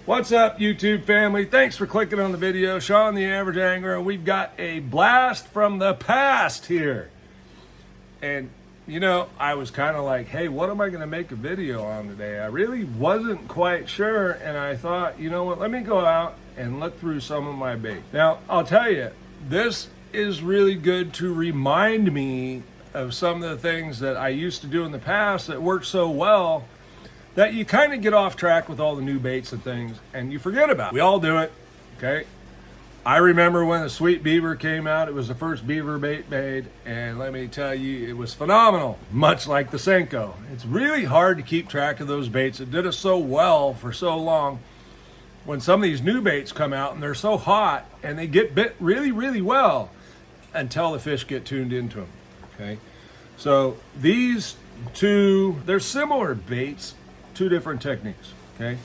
What's up, YouTube family? Thanks for clicking on the video. Sean the Average Angler, and we've got a blast from the past here. And you know, I was kind of like, hey, what am I going to make a video on today? I really wasn't quite sure, and I thought, you know what, let me go out and look through some of my bait. Now, I'll tell you, this is really good to remind me of some of the things that I used to do in the past that worked so well that you kind of get off track with all the new baits and things and you forget about it. We all do it, okay? I remember when the Sweet Beaver came out. It was the first beaver bait made, and let me tell you, it was phenomenal, much like the Senko. It's really hard to keep track of those baits. It did us so well for so long. When some of these new baits come out and they're so hot and they get bit really, really well until the fish get tuned into them, okay? So these two, they're similar baits, two different techniques, okay?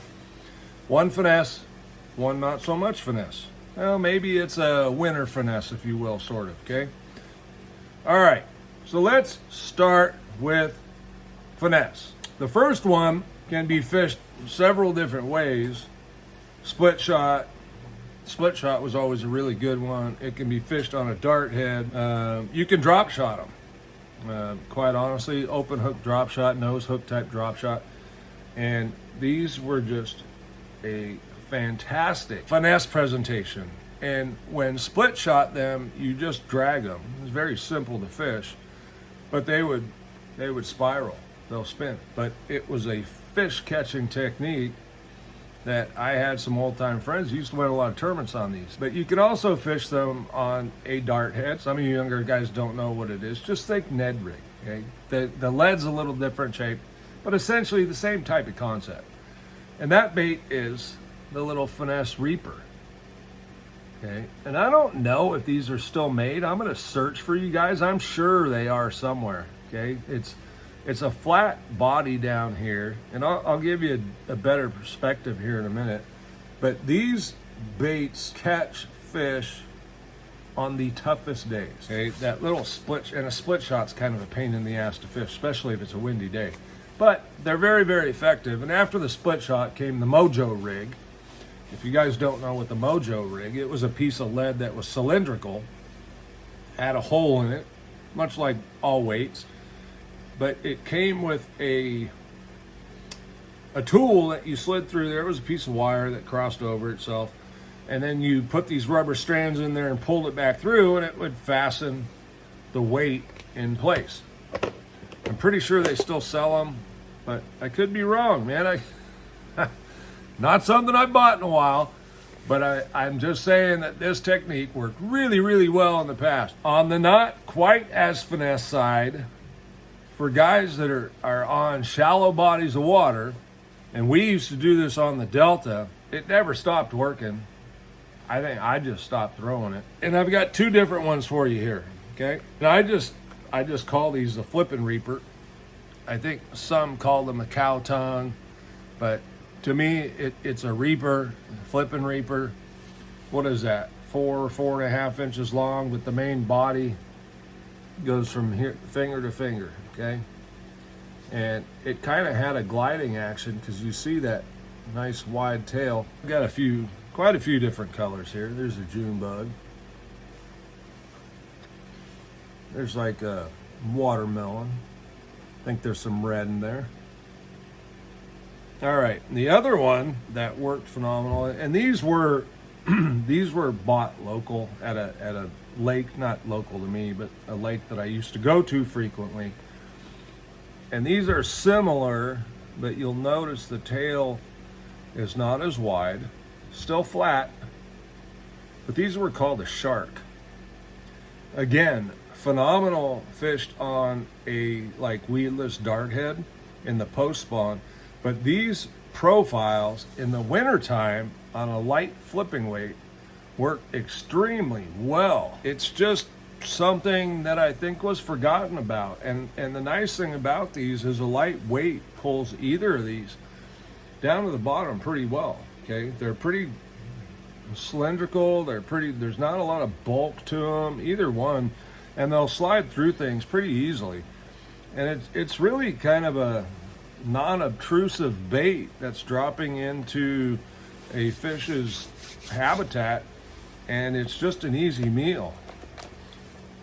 One finesse, one not so much finesse. Well, maybe it's a winter finesse, if you will, sort of, okay? All right, so let's start with finesse. The first one can be fished several different ways. Split shot. Split shot was always a really good one. It can be fished on a dart head. You can drop shot them. Quite honestly, open hook drop shot, nose hook type drop shot. And these were just a fantastic finesse presentation. And when split shot them, you just drag them. It's very simple to fish, but they would spiral. They'll spin. But it was a fish catching technique that I had some old time friends who used to win a lot of tournaments on these. But you can also fish them on a dart head. Some of you younger guys don't know what it is. Just think Ned rig. Okay, the lead's a little different shape, but essentially the same type of concept. And that bait is the little Finesse Reaper. Okay, and I don't know if these are still made. I'm going to search for you guys. I'm sure they are somewhere. Okay, it's a flat body down here, and I'll give you a better perspective here in a minute. But these baits catch fish on the toughest days. Okay, that little split, and a split shot's kind of a pain in the ass to fish, especially if it's a windy day. But they're very, very effective. And after the split shot came the Mojo rig. If you guys don't know what the Mojo rig, it was a piece of lead that was cylindrical, had a hole in it, much like all weights, but it came with a tool that you slid through there. It was a piece of wire that crossed over itself, and then you put these rubber strands in there and pulled it back through, and it would fasten the weight in place. I'm pretty sure they still sell them, but I could be wrong, man. Not something I've bought in a while, but I'm just saying that this technique worked really, really well in the past. On the not quite as finesse side, for guys that are on shallow bodies of water, and we used to do this on the Delta, it never stopped working. I think I just stopped throwing it. And I've got two different ones for you here, okay? And I just call these the Flippin' Reaper. I think some call them a cow tongue, but to me, it's a Reaper, Flippin' Reaper. What is that? 4.5 inches long, but the main body goes from here, finger to finger, okay? And it kind of had a gliding action because you see that nice wide tail. I've got quite a few different colors here. There's a June bug. There's like a watermelon. I think there's some red in there. All right, the other one that worked phenomenal, and these were these were bought local at a lake, not local to me, but a lake that I used to go to frequently. And these are similar, but you'll notice the tail is not as wide, still flat, but these were called a shark. Again, phenomenal fished on a like weedless dart head in the post spawn. But these profiles in the wintertime on a light flipping weight work extremely well. It's just something that I think was forgotten about. And the nice thing about these is a light weight pulls either of these down to the bottom pretty well. Okay, they're pretty cylindrical. There's not a lot of bulk to them, either one, and they'll slide through things pretty easily. And it's really kind of a non-obtrusive bait that's dropping into a fish's habitat, and it's just an easy meal.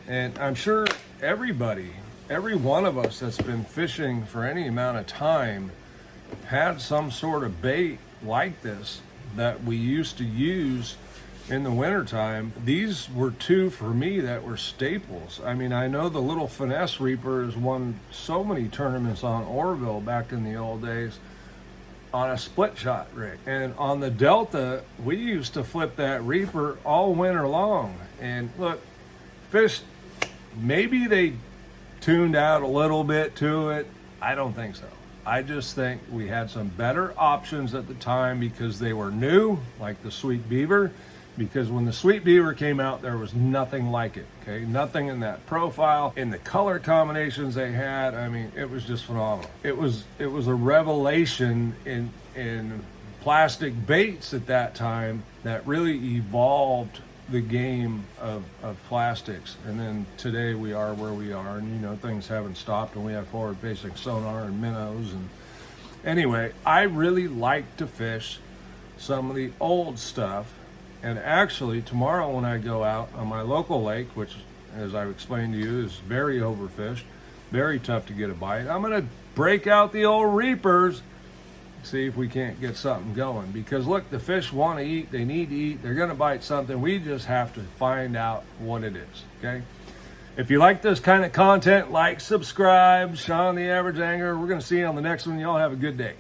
And I'm sure every one of us that's been fishing for any amount of time had some sort of bait like this that we used to use in the wintertime. These were two for me that were staples. I mean, I know the little Finesse Reaper has won so many tournaments on Orville back in the old days on a split shot rig. And on the Delta, we used to flip that Reaper all winter long. And look, fish, maybe they tuned out a little bit to it. I don't think so. I just think we had some better options at the time because they were new, like the Sweet Beaver. Because when the Sweet Beaver came out, there was nothing like it, okay? Nothing in that profile, in the color combinations they had. I mean, it was just phenomenal. It was a revelation in plastic baits at that time that really evolved the game of plastics. And then today we are where we are, and you know, things haven't stopped, and we have forward-facing sonar and minnows. And anyway, I really like to fish some of the old stuff. And actually, tomorrow when I go out on my local lake, which, as I've explained to you, is very overfished, very tough to get a bite, I'm going to break out the old Reapers, see if we can't get something going. Because look, the fish want to eat, they need to eat, they're going to bite something. We just have to find out what it is, okay? If you like this kind of content, like, subscribe. Sean the Average Angler. We're going to see you on the next one. Y'all have a good day.